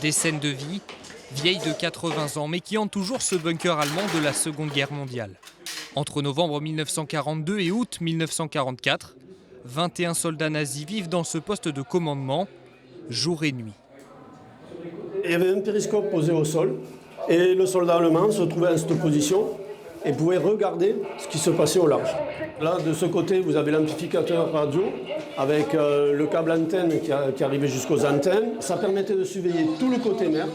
Des scènes de vie, vieilles de 80 ans, mais qui hantent toujours ce bunker allemand de la Seconde Guerre mondiale. Entre novembre 1942 et août 1944, 21 soldats nazis vivent dans ce poste de commandement, jour et nuit. Il y avait un périscope posé au sol et le soldat allemand se trouvait à cette position et pouvait regarder ce qui se passait au large. Là, de ce côté, vous avez l'amplificateur radio avec le câble antenne qui arrivait jusqu'aux antennes. Ça permettait de surveiller tout le côté mer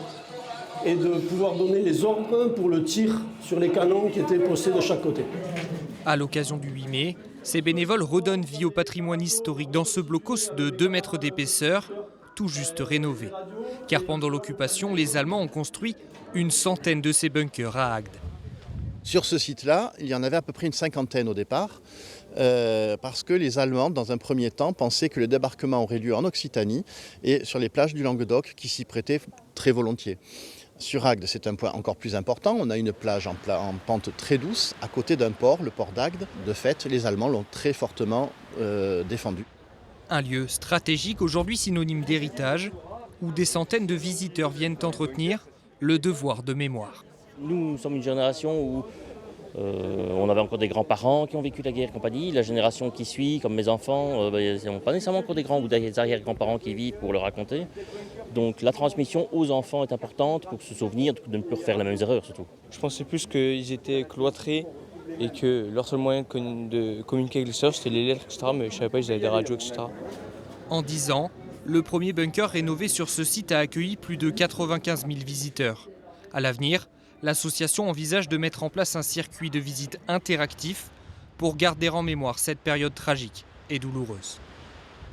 et de pouvoir donner les ordres pour le tir sur les canons qui étaient postés de chaque côté. À l'occasion du 8 mai, ces bénévoles redonnent vie au patrimoine historique dans ce blocos de 2 mètres d'épaisseur, tout juste rénové. Car pendant l'occupation, les Allemands ont construit une centaine de ces bunkers à Agde. Sur ce site-là, il y en avait à peu près une cinquantaine au départ, parce que les Allemands, dans un premier temps, pensaient que le débarquement aurait lieu en Occitanie et sur les plages du Languedoc qui s'y prêtaient très volontiers. Sur Agde, c'est un point encore plus important. On a une plage en pente très douce, à côté d'un port, le port d'Agde. De fait, les Allemands l'ont très fortement défendu. Un lieu stratégique, aujourd'hui synonyme d'héritage, où des centaines de visiteurs viennent entretenir le devoir de mémoire. Nous sommes une génération où on avait encore des grands-parents qui ont vécu la guerre et compagnie. La génération qui suit, comme mes enfants, ils n'ont pas nécessairement encore des grands ou des arrière-grands-parents qui vivent pour le raconter. Donc la transmission aux enfants est importante pour se souvenir de ne plus refaire les mêmes erreurs surtout. Je pensais plus qu'ils étaient cloîtrés et que leur seul moyen de communiquer avec les sœurs c'était les lettres, etc. Mais je ne savais pas qu'ils avaient des radios, etc. En 10 ans, le premier bunker rénové sur ce site a accueilli plus de 95 000 visiteurs. À l'avenir, l'association envisage de mettre en place un circuit de visite interactif pour garder en mémoire cette période tragique et douloureuse.